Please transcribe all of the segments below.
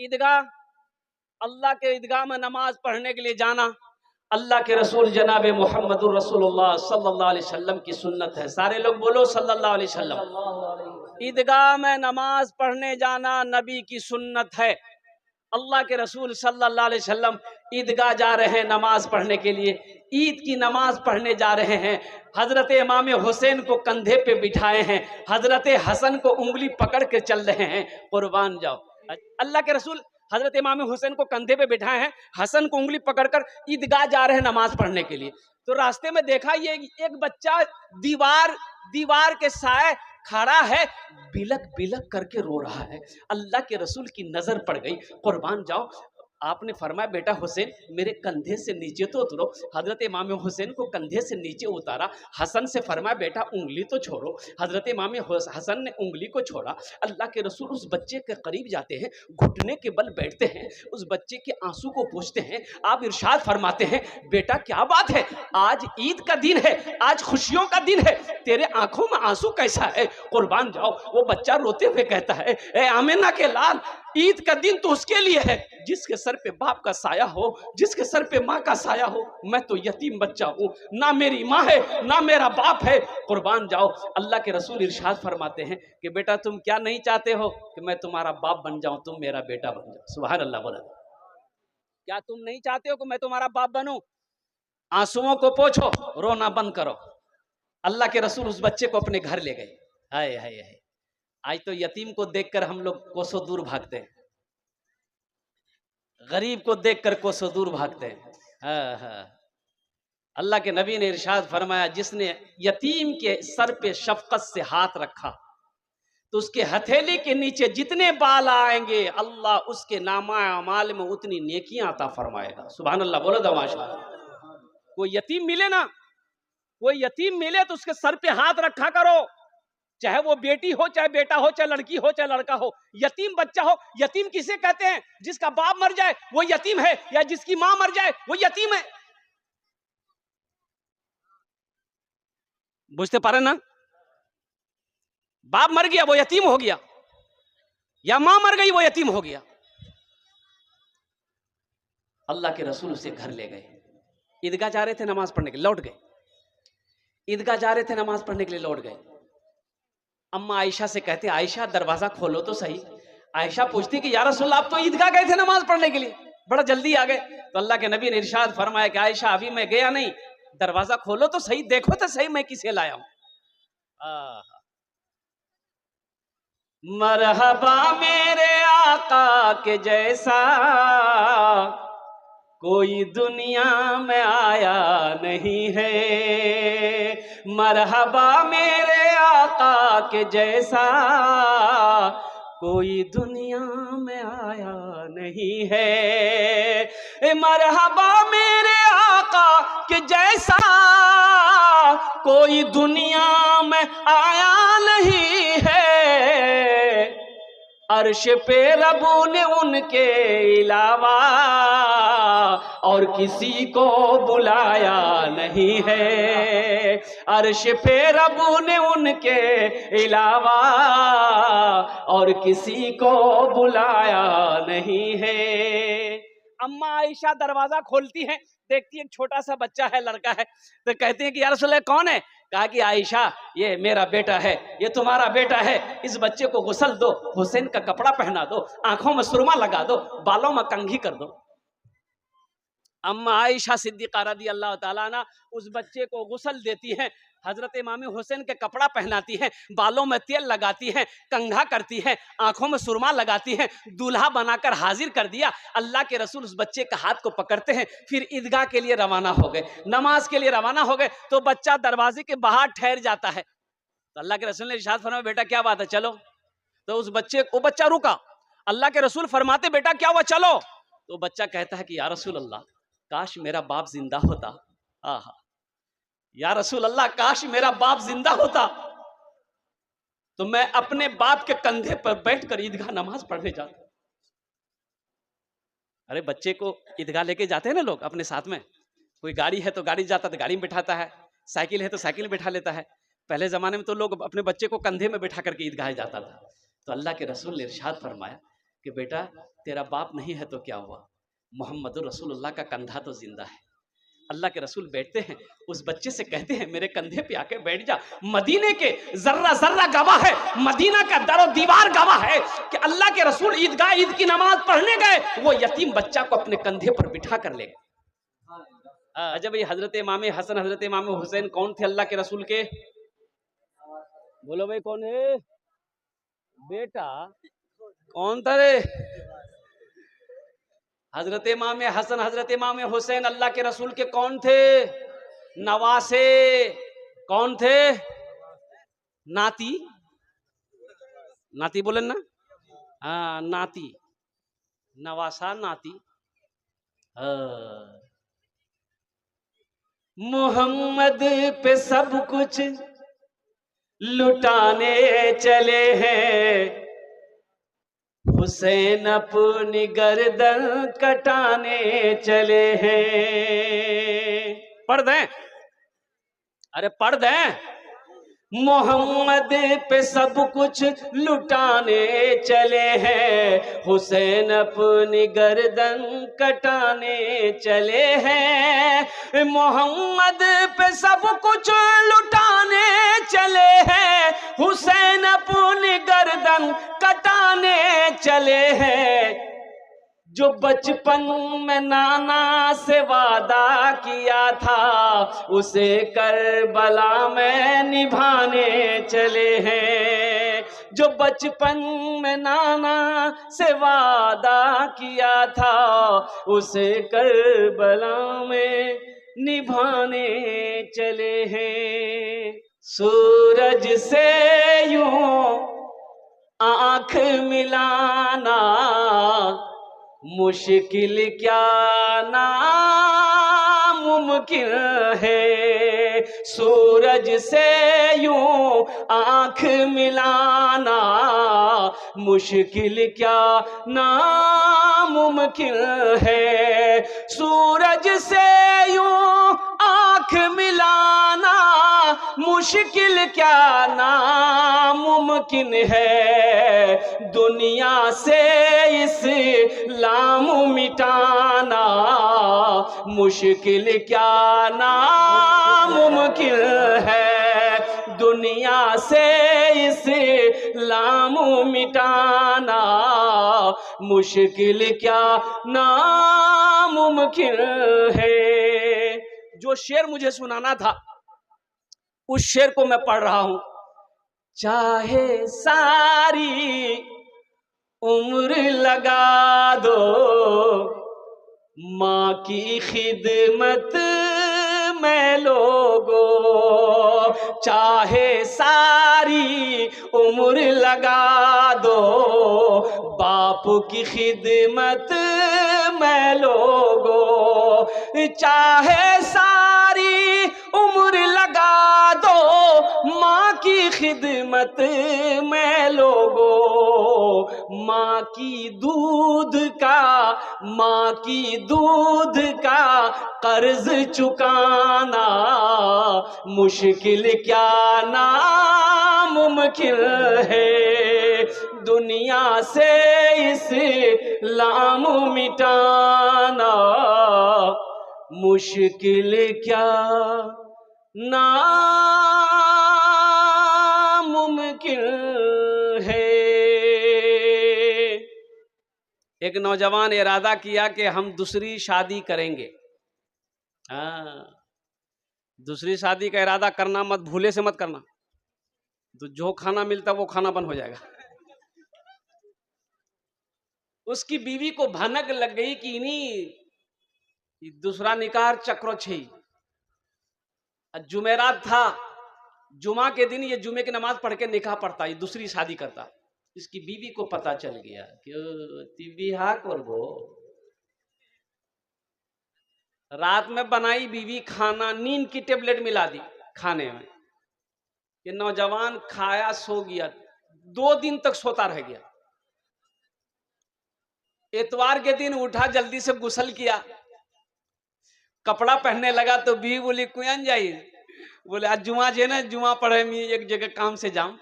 ईदगाह, अल्लाह के ईदगाह में नमाज पढ़ने के लिए जाना अल्लाह के रसूल जनाब मोहम्मदुर रसूलुल्लाह सल्लल्लाहु अलैहि वसल्लम की सुन्नत है। सारे लोग बोलो सल्लल्लाहु अलैहि वसल्लम। ईदगाह में नमाज पढ़ने जाना नबी की सुन्नत है। अल्लाह के रसूल सल्लल्लाहु अलैहि वसल्लम ईदगाह जा रहे हैं नमाज पढ़ने के लिए, ईद की नमाज पढ़ने जा रहे हैं। हजरत इमाम हुसैन को कंधे पे बिठाए हैं, हजरत हसन को उंगली पकड़ के चल रहे हैं। कुर्बान जाओ, अल्लाह के रसूल हजरत इमाम हुसैन को कंधे पे बिठाए हैं, हसन को उंगली पकड़कर ईदगाह जा रहे हैं नमाज पढ़ने के लिए। तो रास्ते में देखा ये एक बच्चा दीवार के साए खड़ा है, बिलक बिलक करके रो रहा है। अल्लाह के रसूल की नजर पड़ गई। कुर्बान जाओ, आपने फरमाया बेटा हुसैन मेरे कंधे से नीचे तो उतरो। हजरत इमाम हुसैन को कंधे से नीचे उतारा। हसन से फरमाया बेटा उंगली तो छोड़ो। हजरत इमाम हसन ने उंगली को छोड़ा। अल्लाह के रसूल उस बच्चे के करीब जाते हैं, घुटने के बल बैठते हैं, उस बच्चे के आंसू को पोंछते हैं। आप इरशाद फरमाते हैं बेटा क्या बात है, आज ईद का दिन है, आज खुशियों का दिन है, तेरे आंखों में आंसू कैसा है? कुर्बान जाओ, वो बच्चा रोते हुए कहता है ए आमिना के लाल, ईद का दिन तो उसके लिए है जिसके सर पे बाप का साया हो, जिसके सर पे माँ का साया हो। मैं तो यतीम बच्चा हूँ, ना मेरी माँ है ना मेरा बाप है। कुर्बान जाओ, अल्लाह के रसूल इरशाद फरमाते हैं कि बेटा तुम क्या नहीं चाहते हो कि मैं तुम्हारा बाप बन जाऊं, तुम मेरा बेटा बन जाओ। सुभान अल्लाह। बोला क्या तुम नहीं चाहते हो कि मैं तुम्हारा बाप बनूं? आंसुओं को पोंछो, रोना बंद करो। अल्लाह के रसूल उस बच्चे को अपने घर ले गए। हाय हाय हाय, आज तो यतीम को देखकर हम लोग कोसों दूर भागते हैं, गरीब को देखकर कोसों दूर भागते हैं। हाँ हाँ, अल्लाह के नबी ने इरशाद फरमाया जिसने यतीम के सर पे शफकत से हाथ रखा तो उसके हथेली के नीचे जितने बाल आएंगे अल्लाह उसके नामा अमाल में उतनी नेकियां अता फरमाएगा। सुभान अल्लाह। बोलो दमाशा। कोई यतीम मिले ना, कोई यतीम मिले तो उसके सर पे हाथ रखा करो, चाहे वो बेटी हो, चाहे बेटा हो, चाहे लड़की हो, चाहे लड़का हो। यतीम बच्चा हो, यतीम किसे कहते हैं? जिसका बाप मर जाए वो यतीम है, या जिसकी मां मर जाए वो यतीम है। बुझते पारे ना? बाप मर गया वो यतीम हो गया, या मां मर गई वो यतीम हो गया। अल्लाह के रसूल उसे घर ले गए। ईदगाह जा रहे थे नमाज पढ़ने के लिए, लौट गए। ईदगाह जा रहे थे नमाज पढ़ने के लिए, लौट गए। अम्मा आयशा से कहते आयशा दरवाजा खोलो तो सही। आयशा पूछती कि या रसूल आप तो ईदगाह गए थे नमाज पढ़ने के लिए, बड़ा जल्दी आ गए। तो अल्लाह के नबी ने इरशाद फरमाया कि आयशा अभी मैं गया नहीं, दरवाजा खोलो तो सही, देखो तो सही मैं किसे लाया हूं। मरहबा मेरे आका के जैसा कोई दुनिया में आया नहीं है, मरहबा मेरे आका के जैसा कोई दुनिया में आया नहीं है। मरहबा मेरे आका के जैसा कोई दुनिया में आया नहीं है। अर्श पे रबू ने उनके अलावा और किसी को बुलाया नहीं है। अर्श पे रबू ने उनके अलावा और किसी को बुलाया नहीं है। अम्मा आयशा दरवाजा खोलती हैं, देखती है एक छोटा सा बच्चा है, लड़का है। तो कहती है कि या रसूल अल्लाह कौन है? कहा कि आयशा ये मेरा बेटा है, ये तुम्हारा बेटा है, इस बच्चे को गुस्ल दो, हुसैन का कपड़ा पहना दो, आंखों में सुरमा लगा दो, बालों में कंघी कर दो। अम्मा आयशा सिद्दीक़ा रज़ी अल्लाह ताला अन्हा उस बच्चे को गुस्ल देती हैं, हजरत इमाम हुसैन के कपड़ा पहनाती हैं, बालों में तेल लगाती हैं, कंघा करती हैं, आंखों में सुरमा लगाती हैं, दूल्हा बनाकर हाजिर कर दिया। अल्लाह के रसूल उस बच्चे का हाथ को पकड़ते हैं, फिर ईदगाह के लिए रवाना हो गए, नमाज के लिए रवाना हो गए। तो बच्चा दरवाजे के बाहर ठहर जाता है। तो अल्लाह के रसूल ने इरशाद फरमाया बेटा क्या बात है, चलो। तो वो बच्चा रुका। अल्लाह के रसूल फरमाते बेटा क्या हुआ, चलो। तो बच्चा कहता है कि या रसूल अल्लाह काश मेरा बाप जिंदा होता। आहा, या रसूल अल्लाह काश मेरा बाप जिंदा होता तो मैं अपने बाप के कंधे पर बैठकर ईदगाह नमाज पढ़ने जाता। अरे बच्चे को ईदगाह लेके जाते हैं ना लोग अपने साथ में, कोई गाड़ी है तो गाड़ी जाता तो गाड़ी में बिठाता है, साइकिल है तो साइकिल में बिठा लेता है। पहले जमाने में तो लोग अपने बच्चे को कंधे में बिठा करके ईदगाह जाता था। तो अल्लाह के रसूल ने इरशाद फरमाया कि बेटा तेरा बाप नहीं है तो क्या हुआ, मोहम्मद रसूलुल्लाह का कंधा तो जिंदा है। अल्लाह के रसूल बैठते हैं, उस बच्चे से कहते हैं मेरे कंधे पे आके बैठ जा। मदीने के जर्रा जर्रा गवाह है, मदीना का दरो दीवार गवाह है कि अल्लाह के रसूल ईदगाह ईद की नमाज पढ़ने गए, वो यतीम बच्चा को अपने कंधे पर बिठा कर ले गए। अच्छा भाई, हजरत इमाम हसन हजरत इमाम हुसैन कौन थे अल्लाह के रसूल के? बोलो भाई कौन है बेटा, कौन था रे? हजरत इमाम हसन हजरत इमाम हुसैन अल्लाह के रसूल के कौन थे? नवासे। कौन थे? नाती, नाती बोले ना, हाँ नाती, नवासा नाती। मोहम्मद पे सब कुछ लुटाने चले हैं, हुसैन अपनी गर्दन कटाने चले हैं। पढ़ दें, अरे पढ़ दें। मोहम्मद पे सब कुछ लुटाने चले हैं, हुसैन अपनी गर्दन कटाने चले हैं। मोहम्मद पे सब कुछ लुटाने चले हैं, हुसैन अपनी गर्दन कटाने चले हैं। जो बचपन में नाना से वादा किया था, उसे करबला में निभाने चले हैं। जो बचपन में नाना से वादा किया था, उसे करबला में निभाने चले हैं। सूरज से यूं आंख मिलाना मुश्किल क्या नामुमकिन है। सूरज से यूं आंख मिलाना मुश्किल क्या नामुमकिन है। सूरज से यूं आंख मिलाना मुश्किल क्या नामुमकिन है। दुनिया से इस्लाम मिटाना मुश्किल क्या नामुमकिन है। दुनिया से इस्लाम मिटाना मुश्किल क्या नामुमकिन है। जो शेर मुझे सुनाना था उस शेर को मैं पढ़ रहा हूं। चाहे सारी उम्र लगा दो माँ की खिदमत में लोगो, चाहे सारी उम्र लगा दो बाप की खिदमत में लोगो। चाहे सारी उम्र लगा दो माँ की खिदमत में लोगो। माँ की दूध का कर्ज चुकाना मुश्किल क्या नामुमकिन है। दुनिया से इस्लाम मिटाना मुश्किल क्या नामुमकिन है। एक नौजवान इरादा किया कि हम दूसरी शादी करेंगे। दूसरी शादी का इरादा करना मत, भूले से मत करना, तो जो खाना मिलता वो खाना बंद हो जाएगा। उसकी बीवी को भनक लग गई कि नहीं दूसरा निकाह चक्रो छे। जुमेरात था, जुमा के दिन ये जुमे की नमाज पढ़ के निकाह पढ़ता, ये दूसरी शादी करता। इसकी बीवी को पता चल गया कि बिहा करबो। रात में बनाई बीवी खाना, नींद की टेबलेट मिला दी खाने में। ये नौजवान खाया सो गया, 2 दिन तक सोता रह गया। इतवार के दिन उठा, जल्दी से गुस्ल किया, कपड़ा पहनने लगा तो बीवी बोली कुयन जाई। बोले आज जुमा छे ना, जुमा पढ़े में एक जगह काम से जाऊं।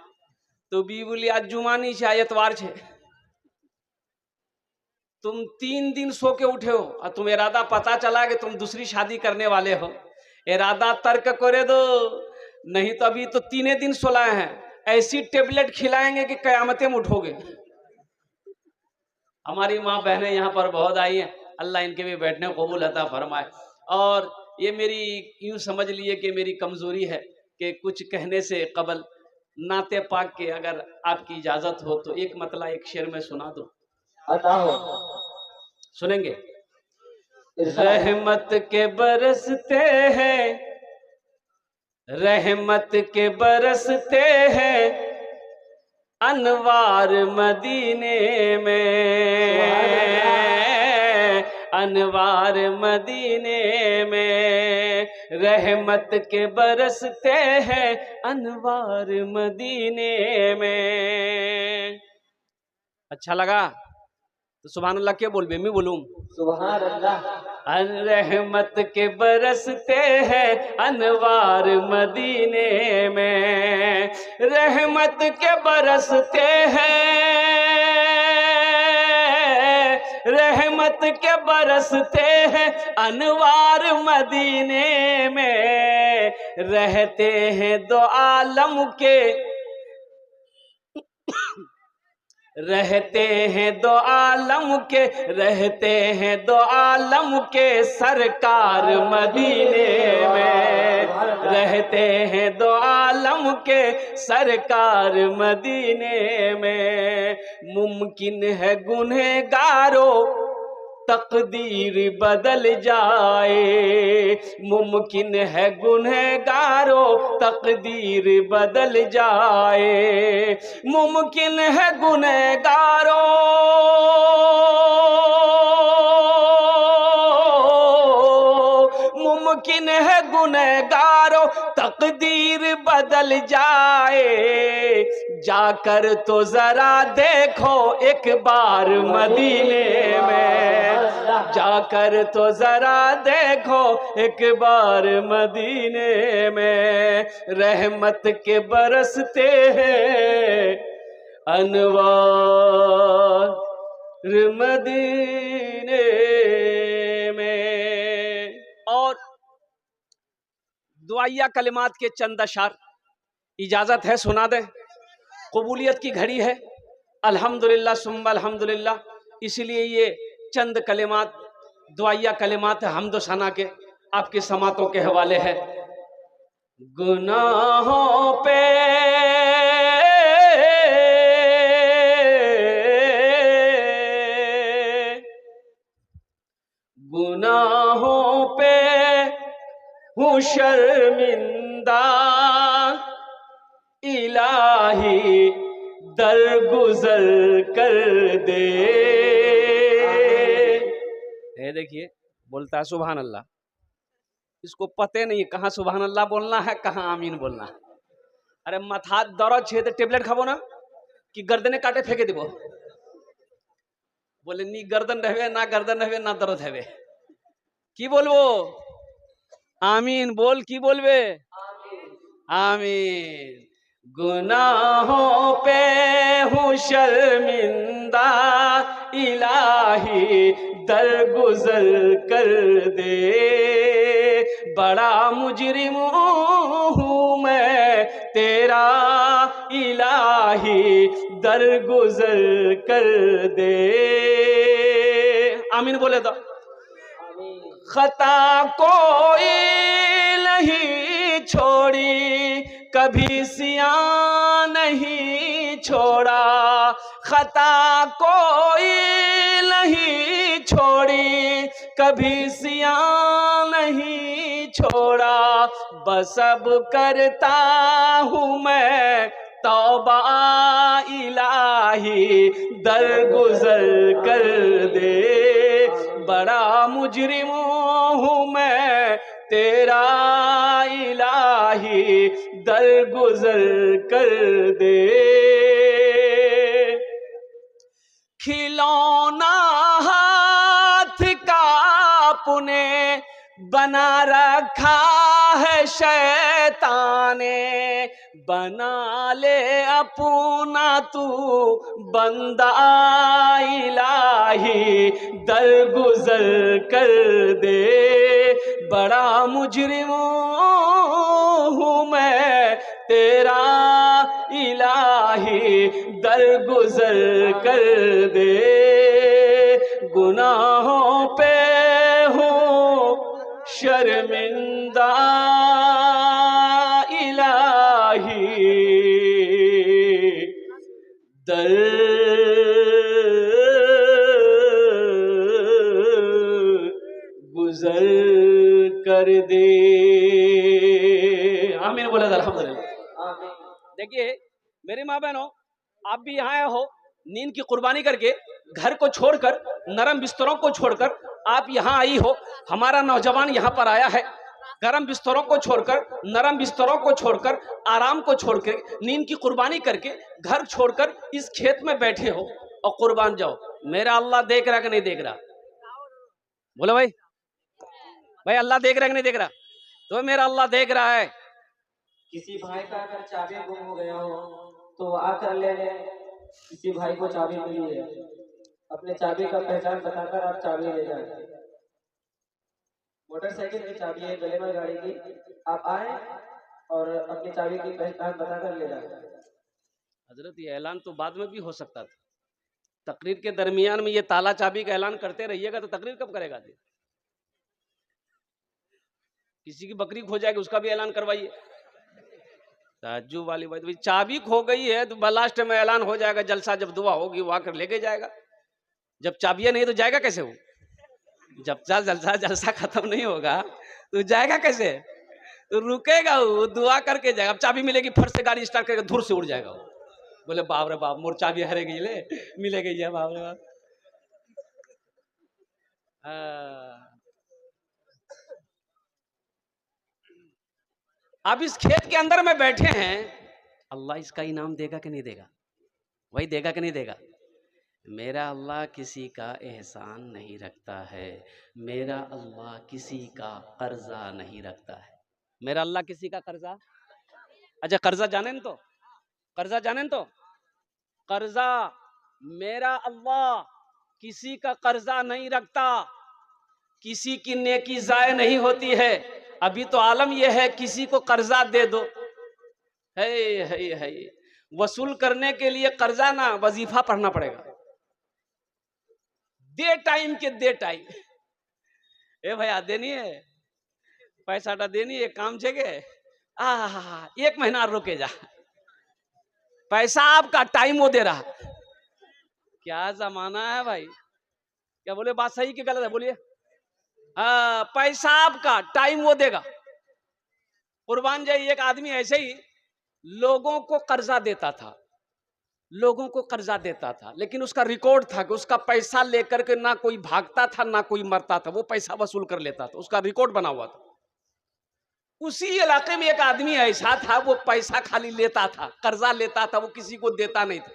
तो बीवी बोली आज जुमा नहीं छे, एतवार छे। तुम 3 दिन सो के उठे हो और तुम इरादा पता चला कि तुम दूसरी शादी करने वाले हो, इरादा तर्क करे दो, नहीं तो अभी तो 3 दिन सोलाए हैं, ऐसी टेबलेट खिलाएंगे कि कयामतें में उठोगे। हमारी माँ बहनें यहाँ पर बहुत आई हैं, अल्लाह इनके भी बैठने को कबूल अता फरमाए। और ये मेरी यूं समझ लिए कि मेरी कमजोरी है कि कुछ कहने से कबल नाते पाक के अगर आपकी इजाजत हो तो एक मतला एक शेर में सुना दो। सुनेंगे? रहमत के बरसते हैं, रहमत के बरसते हैं अनवार मदीने में, अनवार मदीने में, रहमत के बरसते हैं अनवार मदीने में। अच्छा लगा तो सुभान अल्लाह क्या बोल बे, मैं बोलूं सुभान अल्लाह। रहमत के बरसते हैं अनवार मदीने में, रहमत के बरसते हैं, रहमत के बरसते हैं अनवार मदीने में, रहते हैं दो आलम के, रहते हैं दो आलम के, रहते हैं दो आलम के सरकार मदीने में, रहते हैं दो आलम के सरकार मदीने में। मुमकिन है गुनहगारों तकदीर बदल जाए, मुमकिन है गुनहगारों तकदीर बदल जाए, मुमकिन है गुनहगारों, मुमकिन है गुनहगारों तकदीर बदल जाए, जाकर तो जरा देखो एक बार मदीने में, जाकर तो जरा देखो एक बार मदीने में, रहमत के बरसते हैं अनवार मदीने में। और दुआया कलिमात के चंद अशार इजाजत है सुना दें? कबूलियत की घड़ी है, अल्हम्दुलिल्लाह सुम्मा अल्हम्दुलिल्लाह, इसलिए ये चंद कलिमात दुआया कलिमात है हम्द सना के, आपकी समातों के हवाले है। गुनाहों पे गुनाहों पे हूँ शर्मिंदा, इलाही दरगुजर कर दे। ये देखिए बोलता है सुभान अल्लाह, इसको पते नहीं कहाँ सुभान अल्लाह बोलना है कहाँ आमीन बोलना है। अरे माथा दर्द छे तो टेबलेट खाबो ना कि गर्दने काटे फेंके दिबो? बोले नी गर्दन रहबे ना गर्दन रहबे ना दर्द हेबे, की बोलबो? आमीन बोल, की बोलबे? आमीन। गुनाहों पे हूँ शर्मिंदा, इलाही दरगुजर कर दे, बड़ा मुजरिम हूँ मैं तेरा, इलाही दरगुजर कर दे। आमीन बोले तो खता कोई नहीं छोड़ी, कभी सिया नहीं छोड़ा, खता कोई नहीं छोड़ी, कभी सिया नहीं छोड़ा, बस अब करता हूँ मैं तौबा, इलाही दरगुजर कर दे, बड़ा मुजरिम हूँ मैं तेरा, इलाही दरगुजर कर दे। खिलौना हाथ का पुने बना रखा है शैतान ने, बना ले अपना तू बंदा इलाही, दरगुजर कर दे, बड़ा मुजरिम हूँ मैं तेरा इलाही, दरगुजर कर दे, गुनाहों पे हूँ शर्मिंदा इलाही, दर गुजर कर दे। आमीन बोला अल्हम्दुलिल्लाह। देखिए मेरे माँ बहनों, आप भी यहाँ आए हो नींद की कुर्बानी करके, घर को छोड़कर, नरम बिस्तरों को छोड़कर आप यहाँ आई हो। हमारा नौजवान यहाँ पर आया है, गरम बिस्तरों को छोड़कर, नरम बिस्तरों को छोड़कर, आराम को छोड़कर, नींद की कुर्बानी करके घर छोड़कर इस खेत में बैठे हो और कुर्बान जाओ। मेरा अल्लाह देख रहा कि नहीं देख रहा? बोलो भाई, भाई अल्लाह देख रहा है कि नहीं देख रहा? तो मेरा अल्लाह देख रहा है। किसी भाई का अगर चाबी गुम हो गया हो तो आकर ले ले, किसी भाई को चाबी मिली है, अपने चाबी का पहचान बताकर आप चाबी ले जाए। मोटरसाइकिल की चाबी है, गले में गाड़ी की, आप आए और अपनी चाबी की पहचान बताकर ले जाए। हजरत ये ऐलान तो बाद में भी हो सकता था, तकरीर के दरमियान में ये ताला चाबी का ऐलान करते रहिएगा तो तकरीर कब करेगा? किसी की बकरी खो जाएगी उसका भी ऐलान करवाइए। ताज्जुब वाली बात, चाबी खो गई है तो लास्ट में ऐलान हो जाएगा, जलसा जब दुआ होगी वो आकर लेके जाएगा। जब चाबियां नहीं तो जाएगा कैसे वो? जब तक जलसा खत्म नहीं होगा तो जाएगा कैसे? तो रुकेगा वो, दुआ करके जाएगा। अब चाबी मिलेगी, फट से गाड़ी स्टार्ट करके धुर से उड़ जाएगा वो। बोले बाप रे बाप, मोर चाबी हरे गई ले, मिले गई है, बाप रे बाप। अब इस खेत के अंदर में बैठे हैं, अल्लाह इसका इनाम देगा कि नहीं देगा? वही देगा कि नहीं देगा? मेरा अल्लाह किसी का एहसान नहीं रखता है, मेरा अल्लाह किसी का कर्जा नहीं रखता है। मेरा अल्लाह किसी का कर्जा, अच्छा कर्जा जाने न तो, कर्जा जाने न तो, कर्जा मेरा अल्लाह किसी का कर्जा नहीं रखता, किसी की नेकी जाय नहीं होती है। अभी तो आलम यह है किसी को कर्जा दे दो, है वसूल करने के लिए कर्जा ना वजीफा पढ़ना पड़ेगा, दे टाइम के दे टाइम। ए भैया देनी है पैसा देनी है, काम छेगे, एक महीना रुके जा, पैसा आपका टाइम वो दे रहा। क्या जमाना है भाई? क्या बोले बात सही कि गलत है? बोलिए। पैसा आपका टाइम वो देगा। कुर्बान जाइए, एक आदमी ऐसे ही लोगों को कर्जा देता था, लोगों को कर्जा देता था, लेकिन उसका रिकॉर्ड था कि उसका पैसा लेकर के ना कोई भागता था ना कोई मरता था, वो पैसा वसूल कर लेता था, उसका रिकॉर्ड बना हुआ था। उसी इलाके में एक आदमी ऐसा था, वो पैसा खाली लेता था, कर्जा लेता था, वो किसी को देता नहीं था,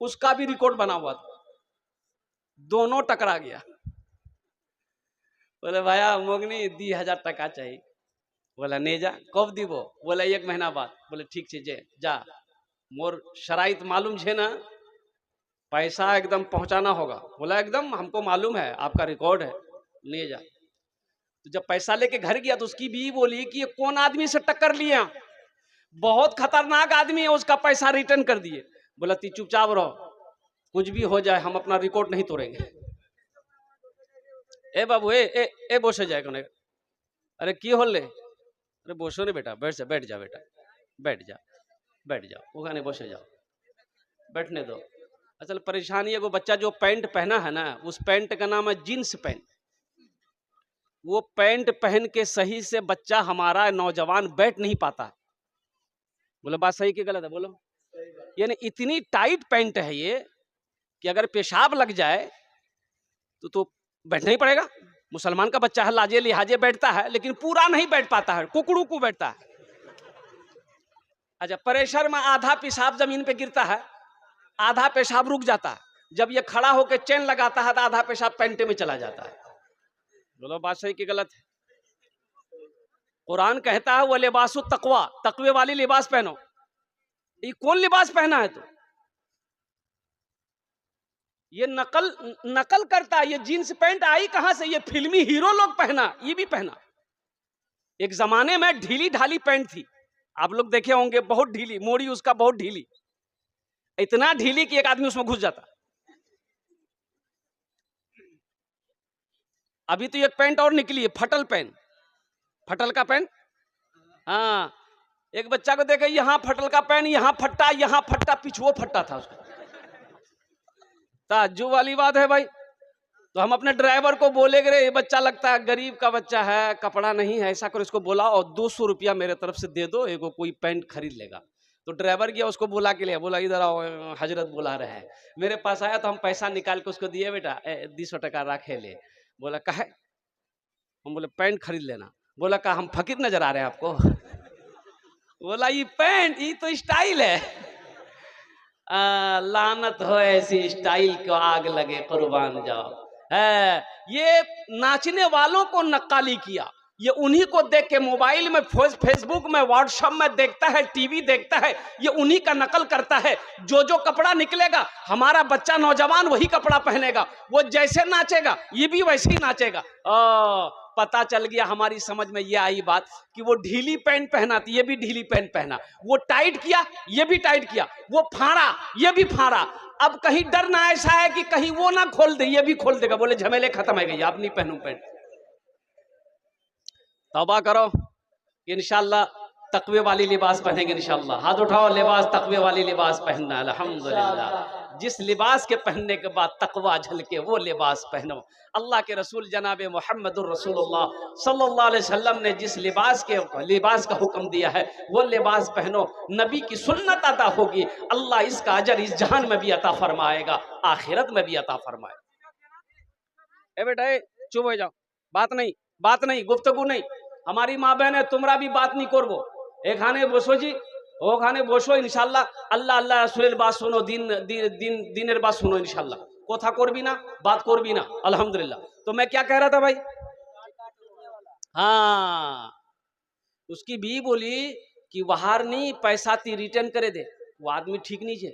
उसका भी रिकॉर्ड बना हुआ था। दोनों टकरा गया। बोले भैया मोगनी 1000 टका चाहिए। बोला नहीं जा, कब दीबो? बोला 1 महीना बाद। बोले ठीक छे जे जा, मोर शराइत मालूम छे ना, पैसा एकदम पहुंचाना होगा। बोला एकदम हमको मालूम है, आपका रिकॉर्ड है, ले जा। तो जब पैसा लेके घर गया तो उसकी बीवी बोली कि ये कौन आदमी से टक्कर लिया, बहुत खतरनाक आदमी है, उसका पैसा रिटर्न कर दिए। बोला ती चुपचाप रहो, कुछ भी हो जाए हम अपना रिकॉर्ड नहीं तोड़ेंगे। ए बाबू ए बोसे जाए कोने, अरे की होले? अरे बोसो नहीं बेटा, बैठ जा, बैठ जा बेटा, बैठ जा, बैठ जाओ, वो बोसे जाओ, बैठने दो। असल परेशानी है, वो बच्चा जो पैंट पहना है ना, उस पैंट का नाम है जींस पैंट। वो पैंट पहन के सही से बच्चा हमारा नौजवान बैठ नहीं पाता। बोलो बात सही कि गलत है? बोलो। यानी इतनी टाइट पैंट है ये कि अगर पेशाब लग जाए तो बैठना ही पड़ेगा। मुसलमान का बच्चा है, लाजे लिहाजे बैठता है, लेकिन पूरा नहीं बैठ पाता है, कुकड़ू को बैठता है। अच्छा, प्रेशर में आधा पेशाब जमीन पे गिरता है, आधा पेशाब रुक जाता है। जब ये खड़ा होकर चेन लगाता है तो आधा पेशाब पैंटे में चला जाता है। बोलो बात सही कि गलत है? कुरान कहता है वो लिबासु तकवा, तकवे वाली लिबास पहनो। ये कौन लिबास पहना है? तो ये नकल नकल करता है। ये जींस पैंट आई कहां से? ये फिल्मी हीरो लोग पहना, ये भी पहना। एक जमाने में ढीली ढाली पैंट थी, आप लोग देखे होंगे, बहुत ढीली, मोड़ी उसका बहुत ढीली, इतना ढीली कि एक आदमी उसमें घुस जाता। अभी तो एक पैंट और निकली है, फटल पैंट, फटल का पैंट। हाँ, एक बच्चा को देखे, यहाँ फटल का पैंट, यहाँ फट्टा, पिछुओ फट्टा था उसका। ताज्जुब वाली बात है भाई। तो हम अपने ड्राइवर को बोले कि ये बच्चा लगता है गरीब का बच्चा है, कपड़ा नहीं है, ऐसा करो इसको बोला और 200 रुपया मेरे तरफ से दे दो, एगो कोई पैंट खरीद लेगा। तो ड्राइवर गया, उसको बुला के लिया, बोला इधर आओ, हजरत बुला रहे हैं। मेरे पास आया तो हम पैसा निकाल के उसको दिए, बेटा 200 टका रखे ले। बोला कहे? हम बोले पैंट खरीद लेना। बोला का हम फकीर नजर आ रहे हैं आपको? बोला ये पैंट, ये तो स्टाइल है। लानत हो ऐसी स्टाइल को, आग लगे कुर्बान जाओ। ये नाचने वालों को नक्काली किया, ये उन्हीं को देख के मोबाइल में, फेसबुक में, व्हाट्सएप में देखता है, टीवी देखता है, ये उन्हीं का नकल करता है। जो कपड़ा निकलेगा हमारा बच्चा नौजवान वही कपड़ा पहनेगा, वो जैसे नाचेगा ये भी वैसे ही नाचेगा। पता चल गया, हमारी समझ में ये आई बात कि वो ढीली पैंट पहना थी, ये भी ढीली पैंट पहना, वो टाइट किया, ये भी टाइट किया, वो फाड़ा, ये भी फाड़ा। अब कहीं डर ना ऐसा है कि कहीं वो ना खोल दे, ये भी खोल देगा। बोले झमेले खत्म है गई, आप नहीं पहनू पैंट। तौबा करो, इंशाल्लाह तकवे वाली लिबास पहनेंगे इंशाल्लाह। हाथ उठाओ, लिबास तकवे वाली लिबास पहनना। अल्हम्दुलिल्लाह, जिस लिबास के पहनने के बाद तकवा झलके वो लिबास पहनो। अल्लाह के रसूल जनाब मोहम्मदुर रसूलुल्लाह सल्लल्लाहु अलैहि वसल्लम ने जिस लिबास का हुक्म दिया है वो लिबास पहनो। नबी की सुन्नत अता होगी, अल्लाह इसका अजर इस जहान में भी अता फरमाएगा, आखिरत में भी अता फरमाएगा। ए बेटा चुप हो जाओ, बात नहीं, गुफ्तगू नहीं। हमारी माँ बहन है, तुमरा भी बात नहीं करबो। एखाने बसो जी, ओखाने बसो, इंशाल्लाह अल्लाह अल्लाह रसूलेर बात सुनो, दिनेर बात सुनो इंशाल्लाह। कोथा करबी ना, बात करबी ना, अल्हम्दुलिल्लाह। तो मैं क्या कह रहा था भाई? हाँ, उसकी भी बोली कि बाहर नहीं पैसा ती रिटर्न करे दे, वो आदमी ठीक नहीं है।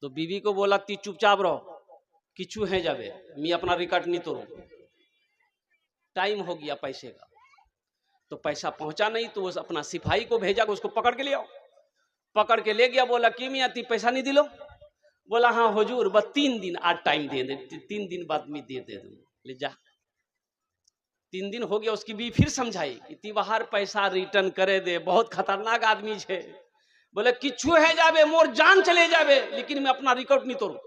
तो बीवी को बोला ती चुपचाप रहो, किचू है जावे, मैं अपना रिकॉर्ड नहीं तोड़ू, टाइम हो गया पैसे का। तो पैसा पहुंचा नहीं तो वो अपना सिपाही को भेजा, उसको पकड़ के ले आओ। पकड़ के ले गया, बोला कि मियाँ ती पैसा नहीं दिलो? बोला हाँ हुजूर, बस 3 दिन आज टाइम दे दे, 3 दिन बाद में दे दूँ। ले जा, 3 दिन हो गया। उसकी भी फिर समझाई कि ती बाहर पैसा रिटर्न करे दे, बहुत खतरनाक आदमी है। बोले किच्छू है जावे, मोर जान चले जावे, लेकिन मैं अपना रिकॉर्ड नहीं तोड़ू।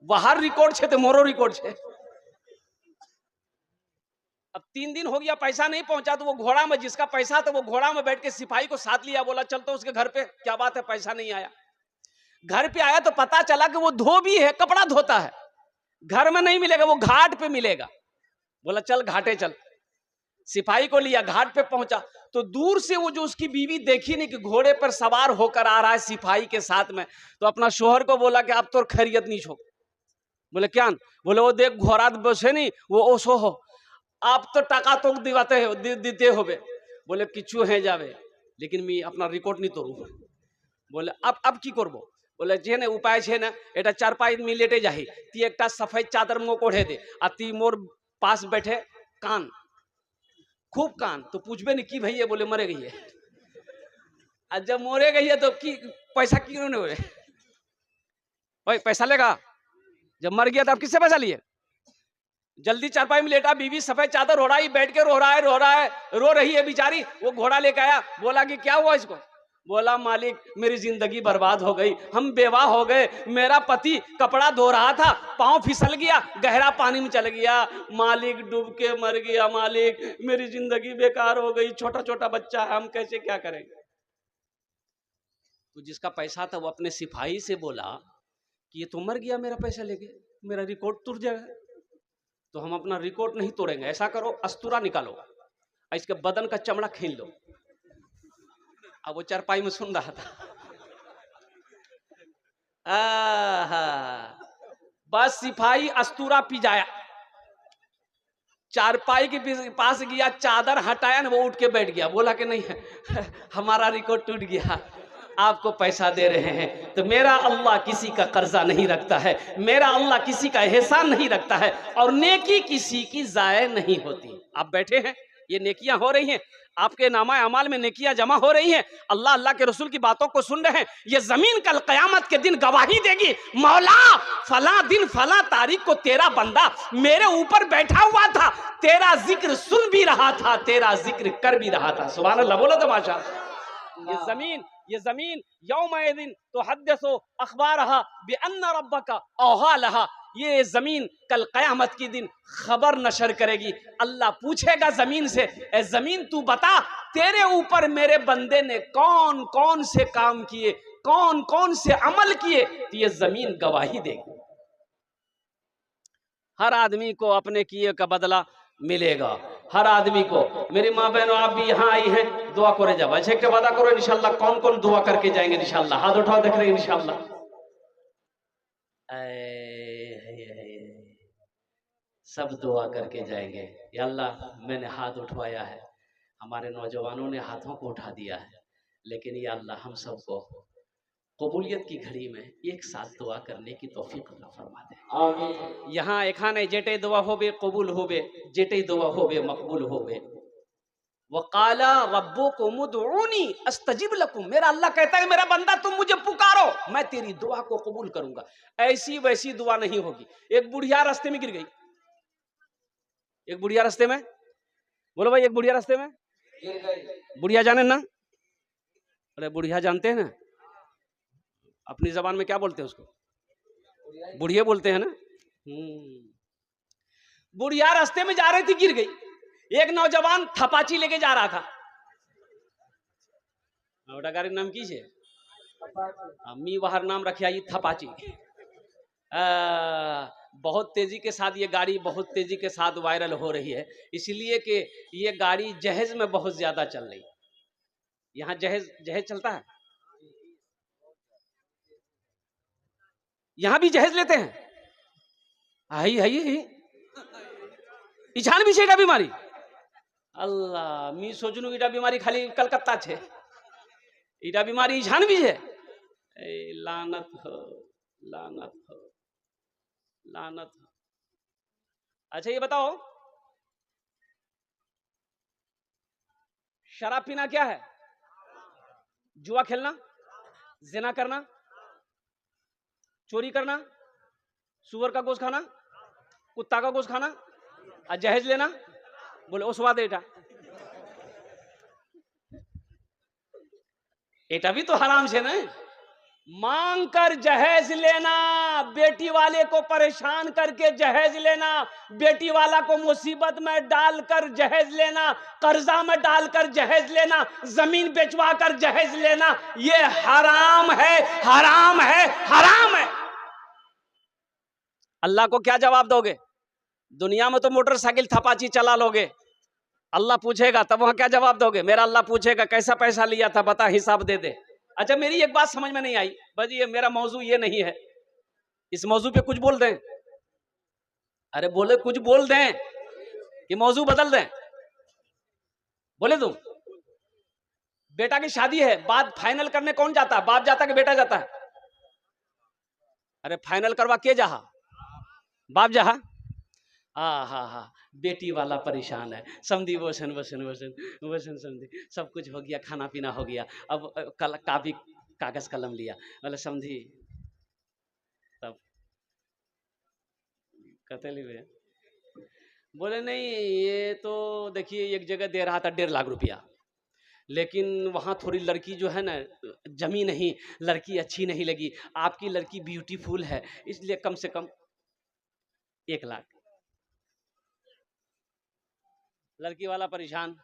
बाहर रिकॉर्ड छे तो मोरो रिकॉर्ड छे। अब 3 दिन हो गया, पैसा नहीं पहुंचा। तो वो घोड़ा में, जिसका पैसा था वो घोड़ा में बैठ के सिपाही को साथ लिया, बोला चल तो उसके घर पे, क्या बात है पैसा नहीं आया। घर पे आया तो पता चला कि वो धोबी है, कपड़ा धोता है, घर में नहीं मिलेगा, वो घाट पे मिलेगा। बोला चल घाटे चल। सिपाही को लिया, घाट पे पहुंचा तो दूर से वो जो उसकी बीवी देखी नहीं कि घोड़े पर सवार होकर आ रहा है सिपाही के साथ में, तो अपना शोहर को बोला कि आप तो खैरियत नहीं छो। बोले क्या? बोले वो देख घोड़ा बसे नहीं, वो ओसो हो, आप तो टाका तो दीते हो। बोले किचू है जावे, लेकिन मैं अपना रिकॉर्ड नहीं तोड़ू। बोले अब की करबो? बोले जे ने उपाय छे ना, एटा 4-5 दिन लेटे जाही, ती एकटा सफेद चादर मो ओढ़े दे, आ ती मोर पास बैठे कान, खूब कान, तो पूछबे नहीं की भैया? बोले मरे गई है। आज जब मोरे गई है तो की पैसा क्यों नहीं हुए? भाई पैसा लेगा, जब मर गया तो आप किससे पैसा लिए? जल्दी चारपाई में लेटा, बीवी सफेद चादर ओढ़ाई, बैठ के रो रही है बेचारी। वो घोड़ा लेके आया, बोला कि क्या हुआ इसको? बोला मालिक मेरी जिंदगी बर्बाद हो गई, हम बेवाह हो गए, मेरा पति कपड़ा धो रहा था, पांव फिसल गया, गहरा पानी में चल गया, मालिक डूब के मर गया, मालिक मेरी जिंदगी बेकार हो गई, छोटा छोटा बच्चा है, हम कैसे क्या करेंगे? तो जिसका पैसा था वो अपने सिपाही से बोला कि ये तो मर गया मेरा पैसा लेके, मेरा रिकॉर्ड टूट जाएगा। तो हम अपना रिकॉर्ड नहीं तोड़ेंगे, ऐसा करो अस्तूरा निकालो, इसके बदन का चमड़ा खींच लो। अब वो चारपाई में सुन रहा था। बस सिपाही अस्तूरा पिजाया, चारपाई के पास गया, चादर हटाया ना, वो उठ के बैठ गया, बोला कि नहीं हमारा रिकॉर्ड टूट गया, आपको पैसा दे रहे हैं। तो मेरा अल्लाह किसी का कर्जा नहीं रखता है, मेरा अल्लाह किसी का एहसान नहीं रखता है, और नेकी किसी की जाया नहीं होती। आप बैठे हैं, ये नेकियां हो रही हैं, आपके नामा अमाल में नेकियां जमा हो रही हैं, अल्लाह अल्लाह के रसूल की बातों को सुन रहे हैं। ये जमीन कल कयामत के दिन गवाही देगी, मौला फला दिन फला तारीख को तेरा बंदा मेरे ऊपर बैठा हुआ था, तेरा जिक्र सुन भी रहा था, तेरा जिक्र कर भी रहा था। सुभान अल्लाह, बोलो तो माशाअल्लाह। ये जमीन यौमइदिन तो हद्दसो अखबारहा बिअन्न रब्बका औहा लहा, ये जमीन कल कयामत की दिन खबर नशर करेगी। अल्लाह पूछेगा जमीन से, ए जमीन तू बता तेरे ऊपर मेरे बंदे ने कौन कौन से काम किए, कौन कौन से अमल किए, तो ये जमीन गवाही देगी। हर आदमी को अपने किए का बदला मिलेगा, हर आदमी को। मेरी माँ बहनों, आप भी यहाँ आई हैं, दुआ करे जब अच्छे के वादा करो इंशाल्लाह। कौन कौन दुआ करके जाएंगे इंशाल्लाह? हाथ उठाओ, देख रहे हैं इंशाल्लाह। सब दुआ करके जाएंगे। या अल्लाह, मैंने हाथ उठवाया है, हमारे नौजवानों ने हाथों को उठा दिया है, लेकिन या अल्लाह हम सबको कबूलियत की घड़ी में एक साथ दुआ करने की तौफीक अता फरमा दे। यहाँ एखाने जेटे दुआ होबे कबूल होबे, जेटे दुआ होबे मकबूल होबे। वकाला रब्बुकुम उदऊनी अस्तजिब लकुम, मेरा अल्लाह कहता है मेरा बंदा तुम मुझे पुकारो, मैं तेरी दुआ को कबूल करूंगा। ऐसी वैसी दुआ नहीं होगी। एक बुढ़िया रास्ते में गिर गई, एक बुढ़िया रास्ते में, बोलो भाई, एक बुढ़िया रास्ते में गिर गई। बुढ़िया जाने ना? अरे बुढ़िया जानते हैं ना, अपनी जबान में क्या बोलते हैं उसको? बुढ़िया बोलते हैं ना। बुढ़िया रास्ते में जा रही थी, गिर गई। एक नौजवान थपाची लेके जा रहा था। बेटा गाड़ी नाम कीजिए, मी वहार नाम रखिया ये थपाची। बहुत तेजी के साथ ये गाड़ी बहुत तेजी के साथ वायरल हो रही है, इसलिए कि ये गाड़ी जहेज में बहुत ज्यादा चल रही। यहाँ जहेज जहेज चलता है, यहां भी जहेज लेते हैं। इछान भी छे बीमारी, अल्लाह मी सोचनू इटा बीमारी खाली कलकत्ता छे, इटा बीमारी इछान भी है। लानत हो, लानत हो, लानत हो। अच्छा ये बताओ, शराब पीना क्या है? जुआ खेलना, जिना करना, चोरी करना, सुअर का गोश्त खाना, कुत्ता का गोश्त खाना, और जहेज लेना। बोले ओ स्वाद एटा, एटा भी तो हराम से ना। मांग कर जहेज लेना, बेटी वाले को परेशान करके जहेज लेना, बेटी वाला को मुसीबत में डालकर जहेज लेना, कर्जा में डालकर जहेज लेना, जमीन बेचवा कर जहेज लेना, ये हराम है, हराम है, हराम है। अल्लाह को क्या जवाब दोगे? दुनिया में तो मोटरसाइकिल थपाची चला लोगे, अल्लाह पूछेगा तब वहां क्या जवाब दोगे? मेरा अल्लाह पूछेगा कैसा पैसा लिया था, बता, हिसाब दे दे। अच्छा मेरी एक बात समझ में नहीं आई, भाजी ये मेरा मौजू ये नहीं है, इस मौजू पे कुछ बोल दें। अरे बोले कुछ बोल दें कि मौजू बदल दें? बोले तुम, बेटा की शादी है, बात फाइनल करने कौन जाता है? बाप जाता है कि बेटा जाता है? अरे फाइनल करवा के जहा, बाप जहा। हाँ, बेटी वाला परेशान है, समझी वसन वसन वसन वसन, समझी सब कुछ हो गया, खाना पीना हो गया, अब कल कापी कागज कलम लिया, बोले समझी तब कतली में। बोले नहीं, ये तो देखिए एक जगह दे रहा था 1.5 लाख रुपया, लेकिन वहाँ थोड़ी लड़की जो है ना जमी नहीं, लड़की अच्छी नहीं लगी, आपकी लड़की ब्यूटीफुल है, इसलिए कम से कम 1 लाख। लड़की वाला परेशान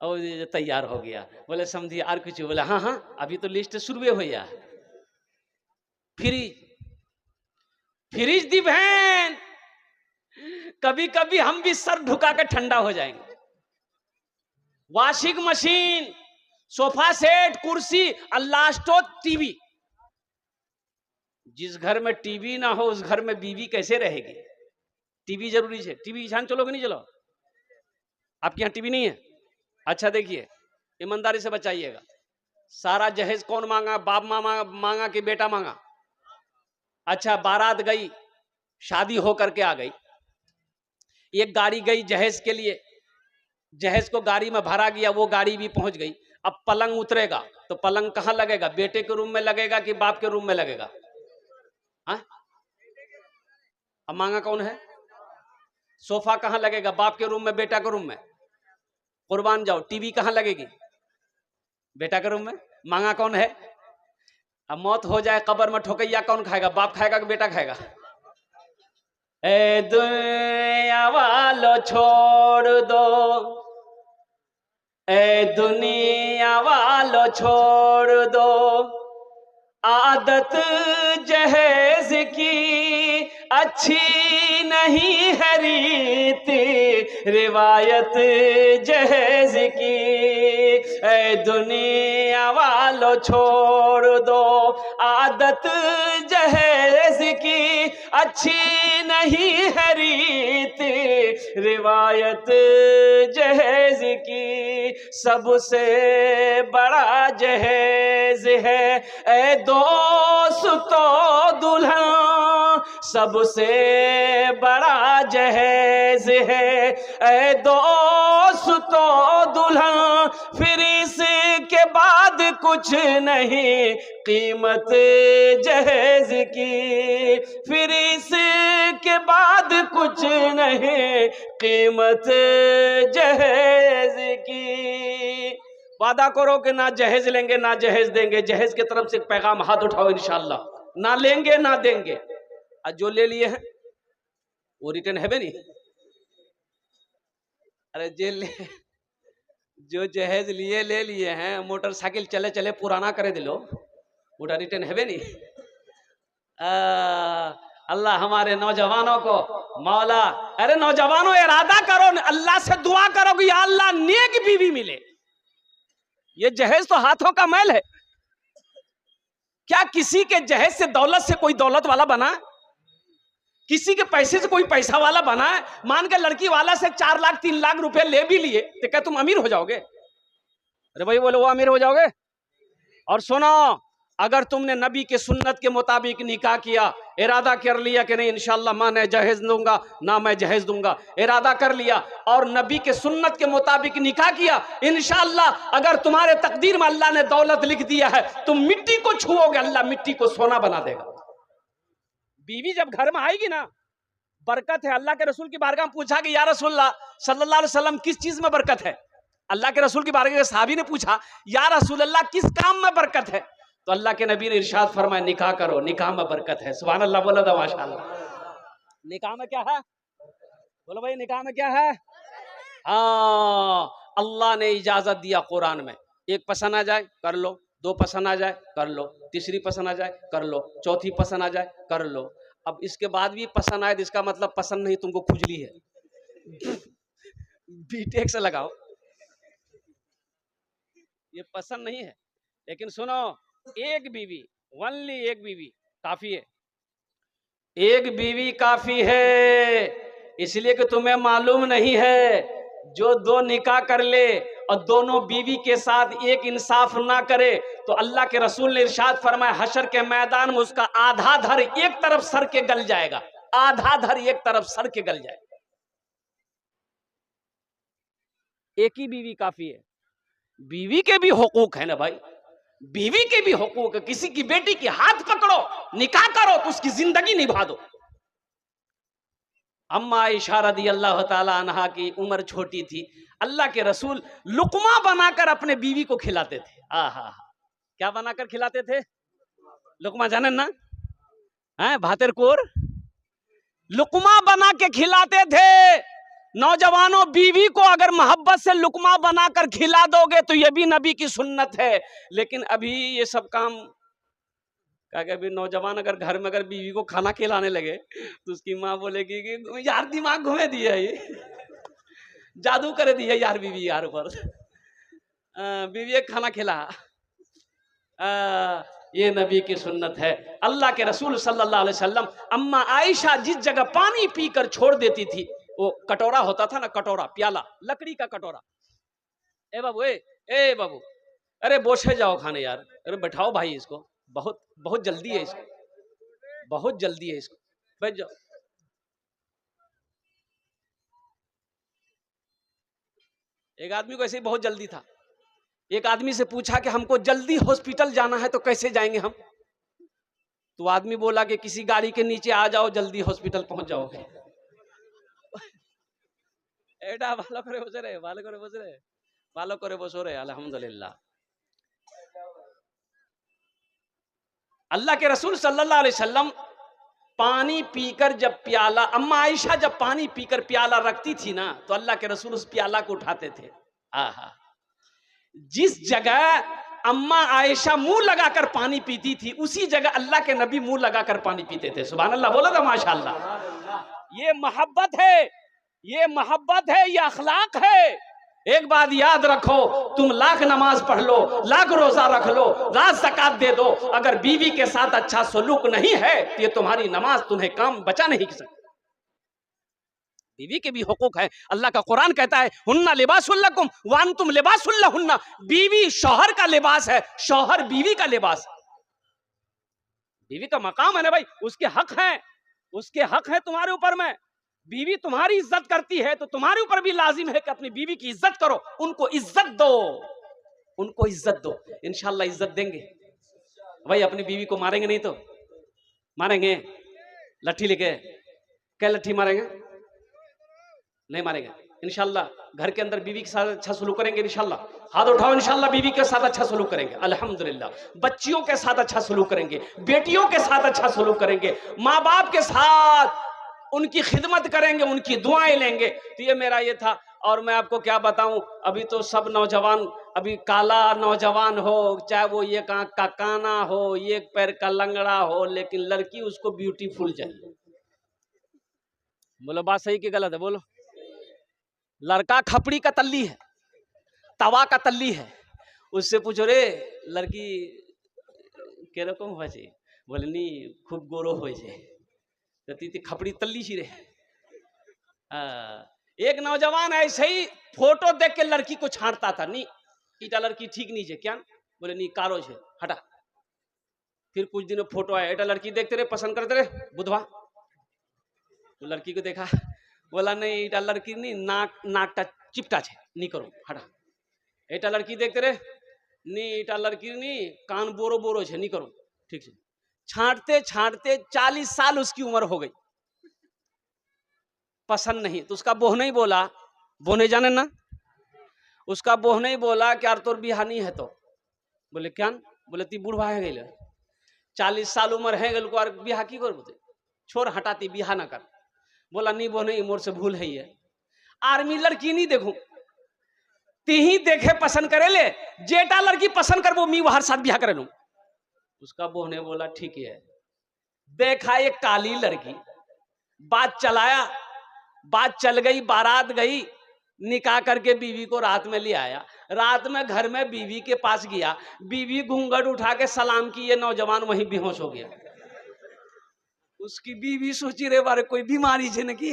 और तैयार हो गया, बोले समझिए और कुछ? बोले हाँ अभी तो लिस्ट शुरू हो गया। फ्रिज दी बहन, कभी कभी हम भी सर झुका के ठंडा हो जाएंगे। वॉशिंग मशीन, सोफा सेट, कुर्सी, लास्टो टीवी। जिस घर में टीवी ना हो उस घर में बीवी कैसे रहेगी? टीवी जरूरी है। टीवी ईशान चलोगे नहीं चलो? आपके यहाँ टीवी नहीं है? अच्छा देखिए, ईमानदारी से बताइएगा, सारा जहेज कौन मांगा? बाप मामा मांगा कि बेटा मांगा? अच्छा, बारात गई, शादी होकर के आ गई, एक गाड़ी गई जहेज के लिए, जहेज को गाड़ी में भरा गया, वो गाड़ी भी पहुंच गई। अब पलंग उतरेगा तो पलंग कहां लगेगा? बेटे के रूम में लगेगा कि बाप के रूम में लगेगा? हाँ, अब मांगा कौन है? सोफा कहां लगेगा? बाप के रूम में, बेटा के रूम में? कुर्बान जाओ, टीवी कहां लगेगी? बेटा के रूम में। मांगा कौन है? अब मौत हो जाए कब्र में, ठोकैया कौन खाएगा? बाप खाएगा कि बेटा खाएगा? ए दुनिया वालों छोड़ दो, ए दुनिया वालों छोड़ दो, आदत जहेज की अच्छी नहीं है रीत, रिवायत जहेज की। ए दुनिया वालों छोड़ दो, आदत जहेज की अच्छी नहीं है रीत, रिवायत जहेज की। सबसे बड़ा जहेज है ए दोस्तों दुल्हन, सबसे बड़ा जहेज है ए दोस्तों दुल्हन, फिर इसके बाद कुछ नहीं कीमत जहेज की, फिर इसके बाद कुछ नहीं कीमत जहेज की। वादा करो कि ना जहेज लेंगे ना जहेज देंगे। जहेज की तरफ से एक पैगाम, हाथ उठाओ इंशाअल्लाह, ना लेंगे ना देंगे। आज जो ले लिए हैं वो रिटर्न है नहीं। अरे जो जहेज लिए ले लिए हैं, मोटरसाइकिल चले चले पुराना करे दिलो, वो रिटर्न है नहीं। अल्लाह हमारे नौजवानों को, मौला, अरे नौजवानों इरादा करो, अल्लाह से दुआ करो कि या अल्लाह नेक बीवी मिले। ये जहेज तो हाथों का मैल है। क्या किसी के जहेज से दौलत से कोई दौलत वाला बना? किसी के पैसे से कोई पैसा वाला बना? मान के लड़की वाला से 4 लाख 3 लाख रुपए ले भी लिए तो क्या तुम अमीर हो जाओगे? अरे भाई बोलो, वो अमीर हो जाओगे? और सुनो, अगर तुमने नबी के सुन्नत के मुताबिक निकाह किया, इरादा कर लिया कि नहीं इंशाअल्लाह मैं न जहेज दूंगा ना मैं जहेज दूंगा, इरादा कर लिया और नबी के सुन्नत के मुताबिक निकाह किया, इंशाअल्लाह अगर तुम्हारे तकदीर में अल्लाह ने दौलत लिख दिया है, तुम मिट्टी को छुओगे, अल्लाह मिट्टी को सोना बना देगा। बीवी जब घर में आएगी ना, बरकत है। अल्लाह के रसूल की बारगाह में पूछा कि या रसूलल्लाह सल्लल्लाहु अलैहि वसल्लम किस चीज में बरकत है? अल्लाह के रसूल की बारगाह के सहाबी ने पूछा या रसूलल्लाह किस काम में बरकत है? तो अल्लाह के नबी ने इरशाद फरमाया निकाह करो, निकाह में बरकत है। सुभान अल्लाह, बोला था माशाअल्लाह। निकाह में क्या है? बोलो भाई, निकाह में क्या है? हाँ, अल्लाह ने इजाजत दिया कुरान में, एक पसंद आ जाए कर लो, 2 पसंद आ जाए कर लो, तीसरी पसंद आ जाए कर लो, चौथी पसंद आ जाए कर लो। अब इसके बाद भी पसंद आए तो इसका मतलब पसंद नहीं, तुमको खुजली है। बीटेक से लगाओ, ये पसंद नहीं है। लेकिन सुनो, एक बीवी, ओनली एक बीवी काफी है। एक बीवी काफी है, इसलिए कि तुम्हें मालूम नहीं है, जो 2 निकाह कर ले और दोनों बीवी के साथ एक इंसाफ ना करे तो अल्लाह के रसूल ने इरशाद फरमाया हशर के मैदान में उसका आधा धर एक तरफ सर के गल जाएगा, आधा धर एक तरफ सर के गल जाएगा। एक ही बीवी काफी है। बीवी के भी हुकूक है ना भाई, बीवी के भी हुकूक है। किसी की बेटी की हाथ पकड़ो, निकाह करो तो उसकी जिंदगी निभा दो। अम्मा आयशा रदी अल्लाह ताला अन्हा की उम्र छोटी थी, अल्लाह के रसूल लुकमा बनाकर अपने बीवी को खिलाते थे। आहा, क्या बनाकर खिलाते थे? लुकमा जाने ना, हैं भातेर कोर, लुकमा बना के खिलाते थे। नौजवानों, बीवी को अगर मोहब्बत से लुकमा बनाकर खिला दोगे तो यह भी नबी की सुन्नत है। लेकिन अभी ये सब काम क्या, अभी नौजवान अगर घर में अगर बीवी को खाना खिलाने लगे तो उसकी माँ बोलेगी कि यार दिमाग घुमे दिया, ये जादू कर दिया यार बीवी यार पर, बीवी एक खाना खिला। ये नबी की सुन्नत है। अल्लाह के रसूल सल्लल्लाहु अलैहि वसल्लम, अम्मा आयशा जिस जगह पानी पीकर छोड़ देती थी, वो कटोरा होता था ना, कटोरा, प्याला, लकड़ी का कटोरा। ए बाबू, ए बाबू, अरे बोछे जाओ खाने यार, अरे बैठाओ भाई इसको, बहुत बहुत जल्दी है इसको, बहुत जल्दी है इसको, बैठ जाओ। एक आदमी को ऐसे ही बहुत जल्दी था। एक आदमी से पूछा कि हमको जल्दी हॉस्पिटल जाना है तो कैसे जाएंगे हम? तो आदमी बोला कि किसी गाड़ी के नीचे आ जाओ, जल्दी हॉस्पिटल पहुंच जाओगे। एडा भालो करे बस रहे, भालो करे बस रहे, भालो करे बस रहे। अल्हम्दुलिल्लाह। अल्लाह के रसूल सल्लल्लाहु अलैहि वसल्लम पानी पीकर जब प्याला, अम्मा आयशा जब पानी पीकर प्याला रखती थी ना, तो अल्लाह के रसूल उस प्याला को उठाते थे। आहा, जिस जगह अम्मा आयशा मुंह लगाकर पानी पीती थी, उसी जगह अल्लाह के नबी मुंह लगाकर पानी पीते थे। सुभान अल्लाह, बोला था माशाअल्लाह। ये मोहब्बत है, ये मोहब्बत है, ये अखलाक है। एक बात याद रखो, तुम लाख नमाज पढ़ लो, लाख रोजा रख लो, लाख ज़कात दे दो, अगर बीवी के साथ अच्छा सलूक नहीं है तो ये तुम्हारी नमाज तुम्हें काम बचा नहीं सकती। बीवी के भी हुकूक है। अल्लाह का कुरान कहता है, हुन्ना लिबासुल लकुम व अंतुम लिबासुल लहुन्ना। बीवी शौहर का लिबास है, शौहर बीवी का लिबास है। बीवी का मकाम है ना भाई, उसके हक है, उसके हक है तुम्हारे ऊपर में। बीवी तुम्हारी इज्जत करती है तो तुम्हारे ऊपर भी लाजिम है कि अपनी बीवी की इज्जत करो, उनको इज्जत दो, उनको इज्जत दो। इंशाल्लाह इज्जत देंगे भाई। अपनी बीवी को मारेंगे नहीं तो मारेंगे, लट्ठी लेके, क्या लट्ठी मारेंगे? नहीं मारेंगे इंशाल्लाह। घर के अंदर बीवी के साथ अच्छा सलूक करेंगे इंशाल्लाह। हाथ उठाओ, इंशाल्लाह बीवी के साथ अच्छा सलूक करेंगे अल्हम्दुलिल्लाह। बच्चियों के साथ अच्छा सलूक करेंगे, बेटियों के साथ अच्छा सलूक करेंगे, माँ बाप के साथ उनकी खिदमत करेंगे, उनकी दुआएं लेंगे। तो ये मेरा ये था। और मैं आपको क्या बताऊं, अभी तो सब नौजवान, अभी काला नौजवान हो, चाहे वो ये आंख का काना हो, एक पैर का लंगड़ा हो, लेकिन लड़की उसको ब्यूटीफुल चाहिए। बोलो बात सही कि गलत है? बोलो। लड़का खपड़ी का तल्ली है, तवा का तल्ली है, उससे पूछो रे लड़की के रकम हो जाए, बोले नहीं खूब गोरो हो जाए, खपड़ी तल्ली सी रे। एक नौजवान ऐसे ही फोटो देख के लड़की को छांटता था, नहीं इटा लड़की ठीक नहीं है क्या? बोले नहीं कारो है, हटा। फिर कुछ दिनों फोटो आया, एटा लड़की देखते रहे, पसंद करते रहे, बुधवा तो लड़की को देखा, बोला नहीं इटा लड़की नहीं, नाक चिपटा है, नहीं करो, हटा। एटा लड़की देखते रहे, नहीं इटा लड़की नहीं, कान बोरो बोरो है, नहीं करो, ठीक है। छांटते छांटते 40 साल उसकी उम्र हो गई, पसंद नहीं। तो उसका बोह नहीं बोला, बोने जाने ना, उसका बोह नहीं बोला कि यार तोर बिहानी है तो। बोले क्या? बोले ती बूढ़ा है गई, 40 साल उम्र है गल को, और बिहा की कर बोते, छोड़ हटाती, बिहा ना कर। बोला नहीं बोह नहीं, मोर से भूल है ये। आर्मी लड़की नहीं देखूं, ती ही देखे पसंद करे ले, जेटा लड़की पसंद कर वो मी हर साथ बिहा करे लूं। उसका बोह ने बोला ठीक है। देखा एक काली लड़की, बात चलाया, बात चल गई, बारात गई, निकाह करके बीवी को रात में ले आया। रात में घर में बीवी के पास गया, बीवी घूंघट उठा के सलाम की, ये नौजवान वहीं बेहोश हो गया। उसकी बीवी सोची रे बारे कोई बीमारी है न की,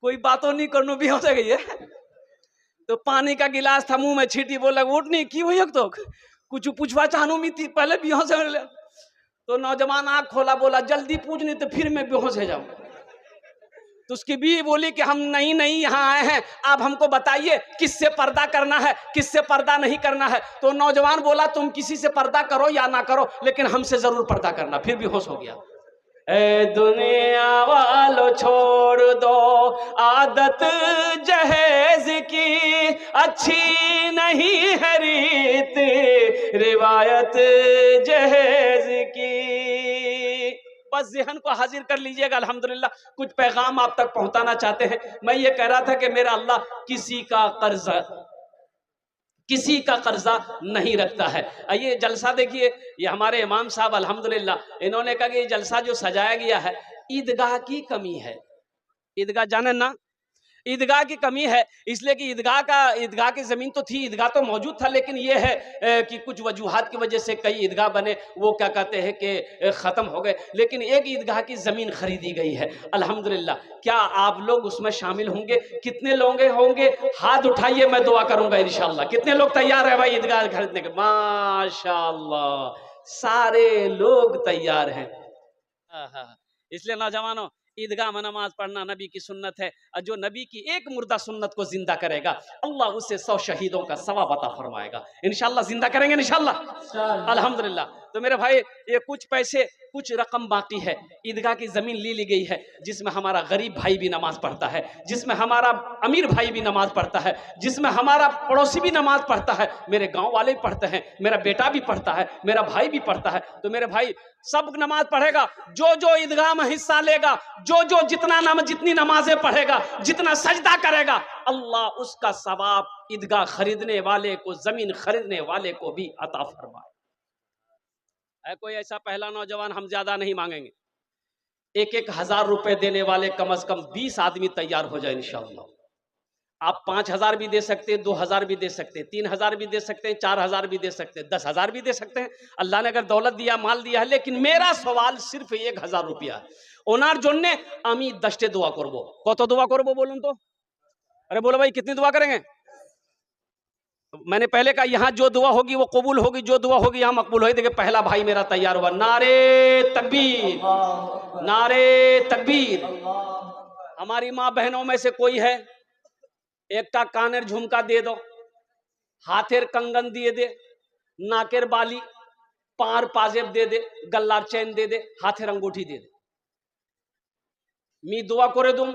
कोई बातों नहीं करनो, बेहोश हो गई है। तो पानी का गिलास था मुंह में छीटी, बोला उठ नहीं की हुई तो कुछ पूछवा चाहनू मी थी, पहले बेहोश हो गया। तो नौजवान आंख खोला, बोला जल्दी पूछ नहीं तो फिर मैं बेहोश हो जाऊं। तो उसकी बीवी बोली कि हम नहीं यहाँ आए हैं, आप हमको बताइए किससे पर्दा करना है, किससे पर्दा नहीं करना है। तो नौजवान बोला तुम किसी से पर्दा करो या ना करो, लेकिन हमसे जरूर पर्दा करना। फिर बेहोश हो गया। ए दुनिया वालों छोड़ दो आदत जहेज की, अच्छी नहीं है रीत रिवायत जहेज की। बस ज़हन को हाजिर कर लीजिएगा। अल्हम्दुलिल्लाह कुछ पैगाम आप तक पहुंचाना चाहते हैं। मैं ये कह रहा था कि मेरा अल्लाह किसी का कर्जा नहीं रखता है। ये जलसा देखिए, ये हमारे इमाम साहब अल्हम्दुलिल्लाह इन्होंने कहा कि ये जलसा जो सजाया गया है ईदगाह की कमी है। ईदगाह जाने ना, ईदगाह की कमी है, इसलिए कि ईदगाह की ज़मीन तो थी, ईदगाह तो मौजूद था, लेकिन ये है कि कुछ वजूहात की वजह से कई ईदगाह बने, वो क्या कहते हैं कि ख़त्म हो गए, लेकिन एक ईदगाह की ज़मीन खरीदी गई है अल्हम्दुलिल्लाह। क्या आप लोग उसमें शामिल होंगे? कितने लोग होंगे? हाथ उठाइए, मैं दुआ करूंगा इंशाअल्लाह। कितने लोग तैयार है भाई ईदगाह खरीदने के? माशाअल्लाह, सारे लोग तैयार हैं। इसलिए नौजवानों, ईदगाह में नमाज पढ़ना नबी की सुन्नत है, और जो नबी की एक मुर्दा सुन्नत को जिंदा करेगा, अल्लाह उसे 100 शहीदों का सवाब अता फरमाएगा इंशाअल्लाह। जिंदा करेंगे इंशाअल्लाह, अल्हम्दुलिल्लाह। तो मेरे भाई, ये कुछ पैसे, कुछ रकम बाकी है, ईदगाह की ज़मीन ली गई है, जिसमें हमारा गरीब भाई भी नमाज पढ़ता है, जिसमें हमारा अमीर भाई भी नमाज पढ़ता है, जिसमें हमारा पड़ोसी भी नमाज पढ़ता है, मेरे गांव वाले भी पढ़ते हैं, मेरा बेटा भी पढ़ता है, मेरा भाई भी पढ़ता है। तो मेरे भाई, सब नमाज पढ़ेगा, जो जो ईदगाह में हिस्सा लेगा, जो जो जितनी नमाजें पढ़ेगा, जितना सजदा करेगा, अल्लाह उसका सवाब ईदगाह खरीदने वाले को, जमीन खरीदने वाले को भी अता फरमाए। है कोई ऐसा पहला नौजवान? हम ज्यादा नहीं मांगेंगे, 1-1 हज़ार रुपए देने वाले कम से कम 20 आदमी तैयार हो जाए इंशाअल्लाह। आप 5,000 भी दे सकते हैं, 2,000 भी दे सकते हैं, 3,000 भी दे सकते हैं, 4,000 भी दे सकते हैं, 10,000 भी दे सकते हैं। अल्लाह ने अगर दौलत दिया, माल दिया है, लेकिन मेरा सवाल सिर्फ 1,000 रुपया है। ओनार जोन्ने आमी 10टे दुआ करबो। कत दुआ करबो बोलूं तो? अरे बोलो भाई, कितनी दुआ करेंगे? मैंने पहले कहा, यहाँ जो दुआ होगी वो कबूल होगी, जो दुआ होगी यहाँ मकबूल होगी। देखिए, पहला भाई मेरा तैयार हुआ। नारे तकबीर, नारे तकबीर। हमारी माँ बहनों में से कोई है? एकटा कानेर झुमका दे दो, हाथेर कंगन दिए दे, नाकेर बाली, पार पाजेब दे दे, गल्लार चैन दे दे, हाथेर अंगूठी दे दे। मी दुआ करे दूं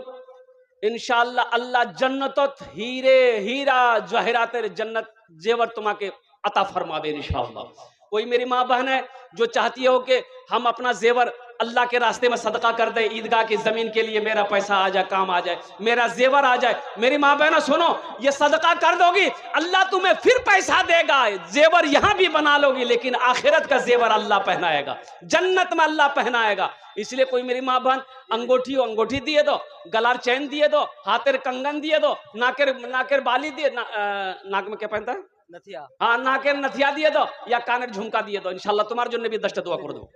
इंशाअल्लाह, अल्लाह जन्नतत हीरा जवाहरातेर जन्नत जेवर तुम्हारे अता फरमावे इंशाअल्लाह। कोई मेरी माँ बहन है जो चाहती हो कि हम अपना जेवर अल्लाह के रास्ते में सदका कर दे, ईदगाह की जमीन के लिए मेरा पैसा आ जाए, काम आ जाए, मेरा जेवर आ जाए। मेरी माँ बहन सुनो, ये सदका कर दोगी, अल्लाह तुम्हें फिर पैसा देगा, जेवर यहां भी बना लोगी, लेकिन आखिरत का जेवर अल्लाह पहनाएगा, जन्नत में अल्लाह पहनाएगा। इसलिए कोई मेरी माँ बहन अंगूठी दिए दो, गलार चैन दिए दो, हाथेर कंगन दिए दो, नाकेर बाली दिए, नाक में क्या पहनता है? नथिया। हाँ, नाकेर नथिया दिए दो, या कानेर झुमका दिए दो। इंशाअल्लाह तुम्हारे जो भी 10 दुआ कर दो।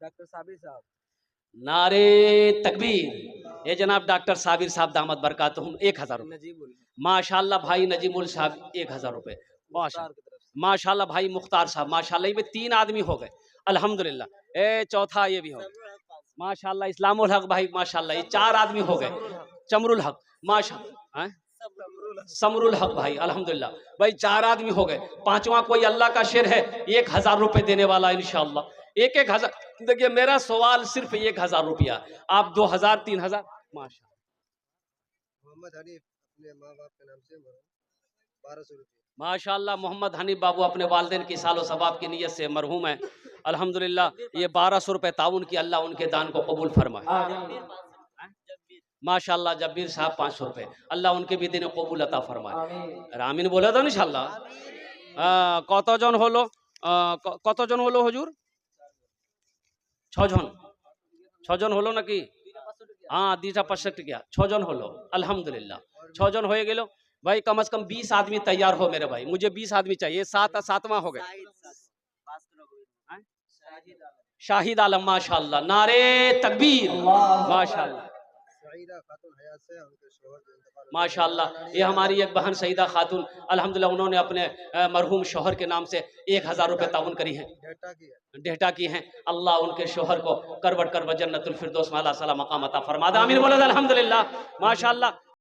डॉक्टर साबिर साहब, नारे तकबीर। ये जनाब डॉक्टर साबिर साहब दामद बरकातहुम 1,000 रुपए। माशाल्लाह भाई नजीमुल साहब 1,000 रुपए। माशाल्लाह भाई मुख्तार साहब, माशाल्लाह ये 3 आदमी हो गए अल्हम्दुलिल्लाह। ए चौथा ये भी हो गया माशाल्लाह। इस्लामुल हक भाई माशाल्लाह, ये 4 आदमी हो गए। चमरुल हक माशाल्लाह, समरुल हक भाई अल्हम्दुलिल्लाह भाई 4 आदमी हो गए। 5वां कोई अल्लाह का शेर है 1,000 रुपए देने वाला इंशाअल्लाह। 1-1 हज़ार। देखिए, मेरा सवाल सिर्फ 1,000 रुपया, आप 2,000 3,000 माशाल्लाह। मोहम्मद हनीफ अपने माँ बाप के नाम से 1200 रुपये। माशाल्लाह, मोहम्मद हनीफ बाबू अपने वालिदैन की सालो सबाब की नीयत से मरहूम है अल्हम्दुलिल्लाह। ये 1200 रुपए ताउन की, अल्लाह उनके दान को कबूल फरमाए। माशाल्लाह जब्बीर साहब 500 रुपए, अल्लाह उनके भी दिन कबूल अता फरमाए। आमीन बोले तो इंशाअल्लाह। कतजन हलो? कतजन हलो हुजूर? 6 জন। 6 জন হলো নাকি? हाँ, 2,500 টিকা 6 জন হলো अल्हम्दुलिल्लाह। 6 জন হয়ে গেল भाई। कम से कम 20 आदमी तैयार हो मेरे भाई, मुझे 20 आदमी चाहिए। 7वां हो गए। शाहिद आलम माशाल्लाह, नारे तकबीर माशाल्लाह माशाल्लाह। ये हमारी एक बहन सईदा खातून अल्हम्दुलिल्लाह, उन्होंने अपने मरहूम शोहर के नाम से 1,000 रुपए ताउन करी है, डेहटा की हैं। अल्लाह उनके शोहर को करवट जन्नतुल फिरदौस में अल्लाह सला मकाम अता फरमा दे। आमीन बोले अल्हम्दुलिल्लाह। माशाल्लाह